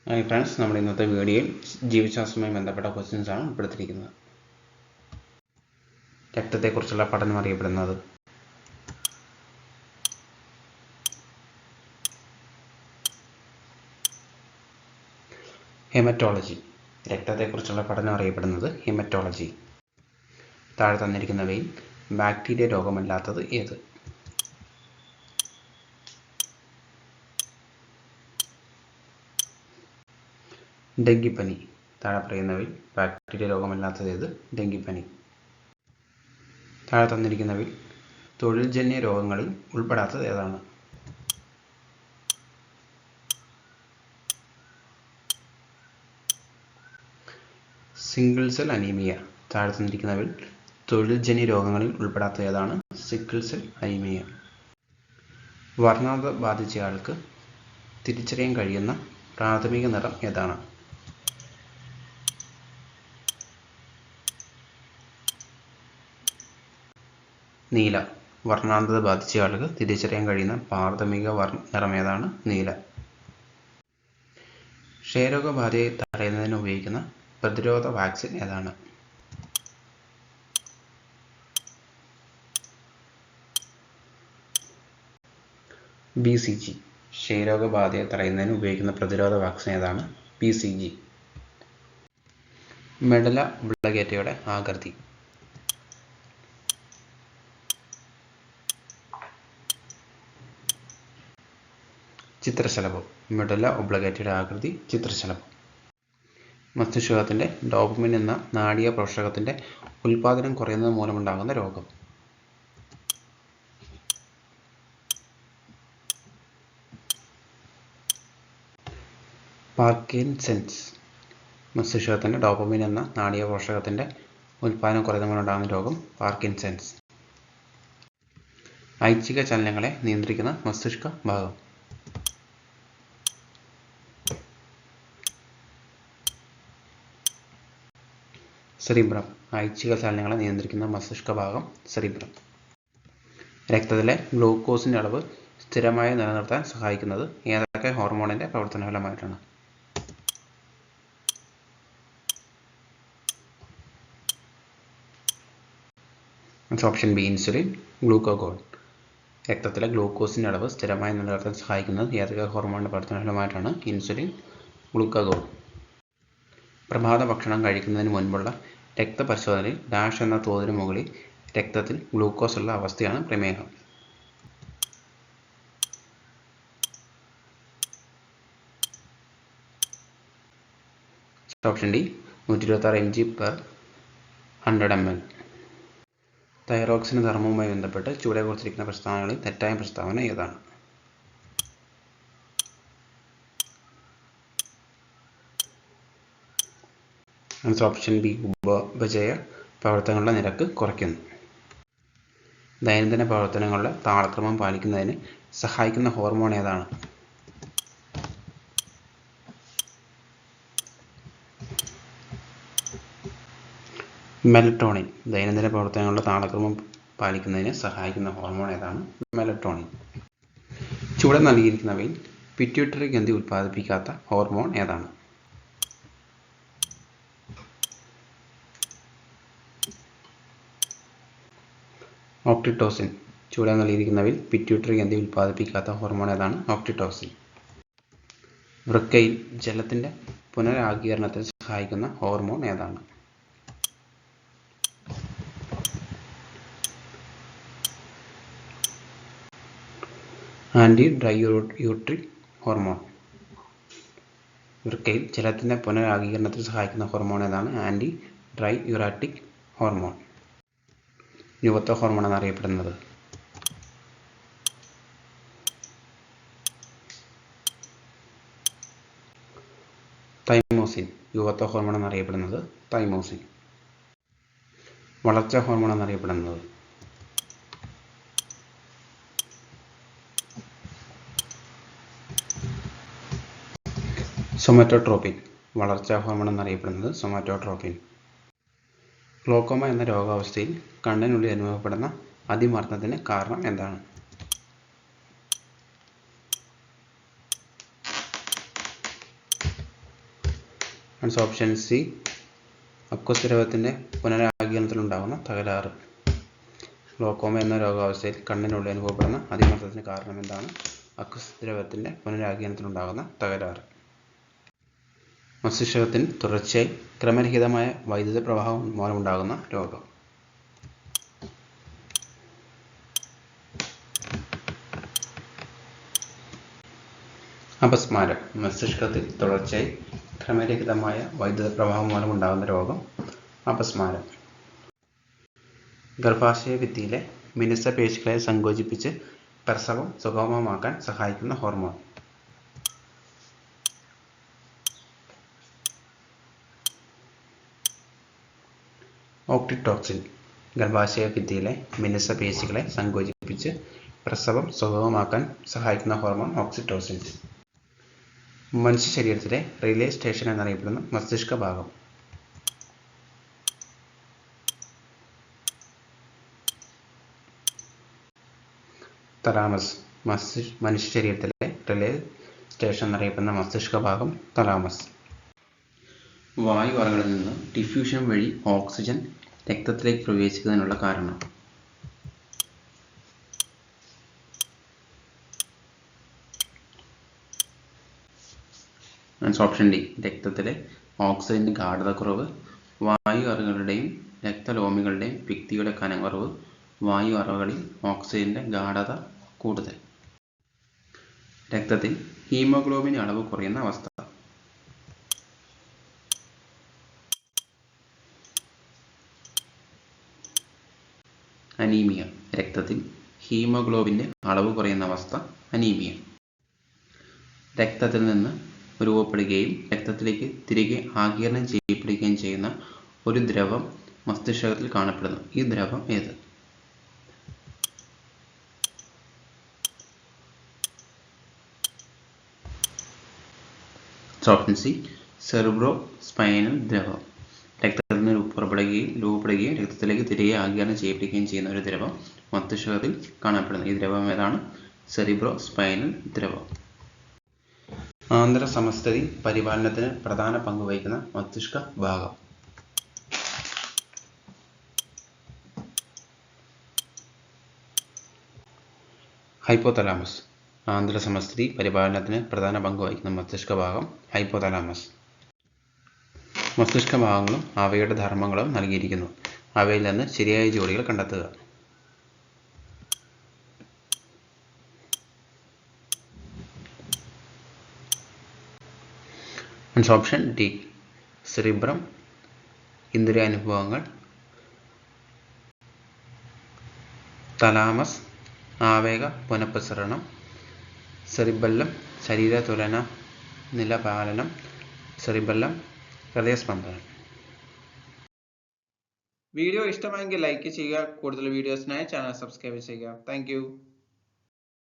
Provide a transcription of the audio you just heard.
Hi friends, നമ്മൾ ഇന്നത്തെ വീഡിയോയിൽ ജീവശാസ്ത്രവുമായി ബന്ധപ്പെട്ട ക്വസ്റ്റ്യൻസ് ആണ് ഉൾപ്പെടുത്തിയിരിക്കുന്നത്. രക്തത്തെക്കുറിച്ചുള്ള പഠനം അറിയപ്പെടുന്നത് ഹെമറ്റോളജി. രക്തത്തെക്കുറിച്ചുള്ള പഠനം അറിയപ്പെടുന്നത് ഹെമറ്റോളജി. താഴെ തന്നിരിക്കുന്നവയിൽ ബാക്ടീരിയ രോഗമല്ലാത്തത് ഏത്? ഡെങ്കിപ്പനി. താഴെ പറയുന്നവയിൽ ബാക്ടീരിയ രോഗമല്ലാത്തത് ഏത്? ഡെങ്കിപ്പനി. താഴെ തന്നിരിക്കുന്നവയിൽ തൊഴിൽജന്യ രോഗങ്ങളിൽ ഉൾപ്പെടാത്തത് ഏതാണ്? Sickle cell anaemia. താഴെ തന്നിരിക്കുന്നവയിൽ തൊഴിൽജന്യ രോഗങ്ങളിൽ ഉൾപ്പെടാത്തത് ഏതാണ്? Sickle cell anaemia. വർണ്ണാന്ധത ബാധിച്ചയാൾക്ക് തിരിച്ചറിയാൻ കഴിയുന്ന പ്രാഥമിക നിറം ഏതാണ്? നീല. വർണ്ണാന്ധത ബാധിച്ചയാൾക്ക് തിരിച്ചറിയാൻ കഴിയുന്ന പ്രാഥമിക നിറം ഏതാണ്? നീല. ക്ഷയരോഗബാധയെ തടയുന്നതിന് ഉപയോഗിക്കുന്ന പ്രതിരോധ വാക്സിൻ ഏതാണ്? BCG. ക്ഷയരോഗബാധയെ തടയുന്നതിന് ഉപയോഗിക്കുന്ന പ്രതിരോധ വാക്സിൻ ഏതാണ്? BCG. മെഡല ഒബ്ലിഗേറ്റയുടെ ആകൃതി. ചിത്രശലഭം. മെഡല ഒബ്ലിഗേറ്റയുടെ ആകൃതി ചിത്രശലഭം. മസ്തിഷ്കത്തിന്റെ ഡോപമിൻ എന്ന നാഡീയ പോഷകത്തിന്റെ ഉൽപാദനം കുറയുന്നത് മൂലമുണ്ടാകുന്ന രോഗം. പാർക്കിൻസൺസ്. മസ്തിഷ്കത്തിന്റെ ഡോപമിൻ എന്ന നാഡീയ പോഷകത്തിന്റെ ഉൽപാദനം കുറയുന്നത് മൂലമുണ്ടാകുന്ന രോഗം പാർക്കിൻസൺസ്. ഐച്ഛിക ചലനങ്ങളെ നിയന്ത്രിക്കുന്ന മസ്തിഷ്ക ഭാഗം. സെറിബ്രം. ഐച്ഛിക ചലനങ്ങളെ നിയന്ത്രിക്കുന്ന മസ്തിഷ്ക ഭാഗം സെറിബ്രം. രക്തത്തിലെ ഗ്ലൂക്കോസിന്റെ അളവ് സ്ഥിരമായി നിലനിർത്താൻ സഹായിക്കുന്നത് ഏതൊക്കെ ഹോർമോണിന്റെ പ്രവർത്തന ഫലമായിട്ടാണ്? Option B insulin, glucagon. രക്തത്തിലെ ഗ്ലൂക്കോസിന്റെ അളവ് സ്ഥിരമായി നിലനിർത്താൻ സഹായിക്കുന്നത് ഏതൊക്കെ ഹോർമോണിന്റെ പ്രവർത്തന ഫലമായിട്ടാണ്? Insulin, glucagon. പ്രഭാത ഭക്ഷണം കഴിക്കുന്നതിന് മുൻപുള്ള രക്തപരിശോധനയിൽ ഡാഷ് എന്ന തോതിന് മുകളിൽ രക്തത്തിൽ ഗ്ലൂക്കോസ് ഉള്ള അവസ്ഥയാണ് പ്രമേഹം. Option D 126 mg/100 ml. Thyroxine ധർമ്മവുമായി ബന്ധപ്പെട്ട് ചുവടെ കൊടുത്തിരിക്കുന്ന പ്രസ്താവനകളിൽ തെറ്റായ പ്രസ്താവന ഏതാണ്? ഓപ്ഷൻ ബി ഉപഭോജയ പ്രവർത്തനങ്ങളുടെ നിരക്ക് കുറയ്ക്കുന്നു. ദൈനംദിന പ്രവർത്തനങ്ങളുടെ താളക്രമം പാലിക്കുന്നതിന് സഹായിക്കുന്ന ഹോർമോൺ ഏതാണ്? മെലറ്റോണിൻ. ദൈനംദിന പ്രവർത്തനങ്ങളുടെ താളക്രമം പാലിക്കുന്നതിന് സഹായിക്കുന്ന ഹോർമോൺ ഏതാണ്? മെലറ്റോണിൻ. ചുവടെ നൽകിയിരിക്കുന്നവയിൽ പിറ്റ്യൂട്ടറി ഗ്രന്ഥി ഉൽപ്പാദിപ്പിക്കാത്ത ഹോർമോൺ ഏതാണ്? ഓക്സിറ്റോസിൻ. ചുവടെ നൽകിയിരിക്കുന്നവയിൽ പിറ്റ്യൂട്ടറി ഗ്രന്ഥി ഉൽപ്പാദിപ്പിക്കാത്ത ഹോർമോൺ ഏതാണ്? ഓക്സിറ്റോസിൻ. വൃക്കയിൽ ജലത്തിന്റെ പുനരാഗീരണത്തിന് സഹായിക്കുന്ന ഹോർമോൺ ഏതാണ്? Anti ഡ്രൈയൂറിക് hormone. വൃക്കയിൽ ജലത്തിന്റെ പുനരാഗീരണത്തിന് സഹായിക്കുന്ന ഹോർമോൺ ഏതാണ്? Anti diuretic hormone. യുവത്വ ഹോർമോൺ എന്നറിയപ്പെടുന്നത്? തൈമോസിൻ. യുവത്വ ഹോർമോൺ എന്നറിയപ്പെടുന്നത് തൈമോസിൻ. വളർച്ചാ ഹോർമോൺ എന്നറിയപ്പെടുന്നത്? സൊമാറ്റോട്രോപിൻ. വളർച്ചാ ഹോർമോൺ എന്നറിയപ്പെടുന്നത് സൊമാറ്റോട്രോപിൻ. ഗ്ലോക്കോമ എന്ന രോഗാവസ്ഥയിൽ കണ്ണിനുള്ളിൽ അനുഭവപ്പെടുന്ന അതിമർദ്ദത്തിന് കാരണം എന്താണ്? Answer option C. അക്വസ് ദ്രവത്തിൻ്റെ പുനരാഗീരണത്തിലുണ്ടാകുന്ന തകരാറ്. ഗ്ലോക്കോമ എന്ന രോഗാവസ്ഥയിൽ കണ്ണിനുള്ളിൽ അനുഭവപ്പെടുന്ന അതിമർദ്ദത്തിന് കാരണം എന്താണ്? അക്വസ് ദ്രവത്തിൻ്റെ പുനരാഗീരണത്തിലുണ്ടാകുന്ന തകരാറ്. മസ്തിഷ്കത്തിൽ തുടർച്ചയായി ക്രമരഹിതമായ വൈദ്യുത പ്രവാഹം മൂലമുണ്ടാകുന്ന രോഗം. അപസ്മാരം. മസ്തിഷ്കത്തിൽ തുടർച്ചയായി ക്രമരഹിതമായ വൈദ്യുത പ്രവാഹം മൂലമുണ്ടാകുന്ന രോഗം അപസ്മാരം. ഗർഭാശയ ഭിത്തിയിലെ മിനുസ പേശികളെ സങ്കോചിപ്പിച്ച് പ്രസവം സുഗമമാക്കാൻ സഹായിക്കുന്ന ഹോർമോൺ. ഓക്സിറ്റോസിൻ. ഗർഭാശയ ഭിത്തിയിലെ മിനുസ പേശികളെ സങ്കോചിപ്പിച്ച് പ്രസവം സുഗമമാക്കാൻ സഹായിക്കുന്ന ഹോർമോൺ ഓക്സിറ്റോസിൻ. മനുഷ്യ ശരീരത്തിലെ റിലേ സ്റ്റേഷൻ എന്നറിയപ്പെടുന്ന മസ്തിഷ്ക ഭാഗം. തലാമസ്. മനുഷ്യ ശരീരത്തിലെ റിലേ സ്റ്റേഷൻ എന്നറിയപ്പെടുന്ന മസ്തിഷ്ക ഭാഗം തലാമസ്. വായു അറകളിൽ നിന്ന് ഡിഫ്യൂഷൻ വഴി ഓക്സിജൻ രക്തത്തിലേക്ക് പ്രവേശിക്കുന്നതിനുള്ള കാരണം. Answer option D. രക്തത്തിലെ ഓക്സിജന്റെ ഗാഢത കുറവ്. വായു അറകളുടെയും രക്തലോമികളുടെയും ഭിത്തിയുടെ കനം കുറവ്. വായു അറകളിൽ ഓക്സിജന്റെ ഗാഢത കൂടുതൽ. രക്തത്തിൽ ഹീമോഗ്ലോബിൻ അളവ് കുറയുന്ന അവസ്ഥ. അനീമിയ. രക്തത്തിൽ ഹീമോഗ്ലോബിന്റെ അളവ് കുറയുന്ന അവസ്ഥ അനീമിയ. രക്തത്തിൽ നിന്ന് രൂപപ്പെടുകയും രക്തത്തിലേക്ക് തിരികെ ആഗിരണം ചെയ്യപ്പെടുകയും ചെയ്യുന്ന ഒരു ദ്രവം മസ്തിഷ്കത്തിൽ കാണപ്പെടുന്നു. ഈ ദ്രവം ഏത്? Option C. സെറിബ്രോ സ്പൈനൽ ദ്രവം. രക്തത്തിൽ നിന്ന് രൂപപ്പെടുകയും രക്തത്തിലേക്ക് തിരികെ ആഗിരണം ചെയ്യപ്പെടുകയും ചെയ്യുന്ന ഒരു ദ്രവം മസ്തിഷ്കത്തിൽ കാണപ്പെടുന്നു. ഈ ദ്രവം ഏതാണ്? Cerebro spinal ദ്രവം. ആന്തര സമസ്ഥിതി പരിപാലനത്തിന് പ്രധാന പങ്ക് വഹിക്കുന്ന മസ്തിഷ്ക ഭാഗം. ഹൈപ്പോതലാമസ്. ആന്തര സമസ്ഥിതി പരിപാലനത്തിന് പ്രധാന പങ്ക് വഹിക്കുന്ന മസ്തിഷ്ക ഭാഗം ഹൈപ്പോതലാമസ്. മസ്തിഷ്ക ഭാഗങ്ങളും അവയുടെ ധർമ്മങ്ങളും നൽകിയിരിക്കുന്നു. അവയിൽ നിന്ന് ശരിയായ ജോഡികൾ കണ്ടെത്തുക. Option D. സെറിബ്രം ഇന്ദ്രിയാനുഭവങ്ങൾ. തലാമസ് ആവേഗ പുനഃപ്രസരണം. സെറിബെല്ലം ശരീരതുലന നിലപാലനം. സെറിബെല്ലം ഹൃദയസ്പന്ദനം. വീഡിയോ ഇഷ്ടമായെങ്കിൽ ലൈക്ക് ചെയ്യുക. കൂടുതൽ വീഡിയോസിനായി ചാനൽ സബ്സ്ക്രൈബ് ചെയ്യുക. താങ്ക്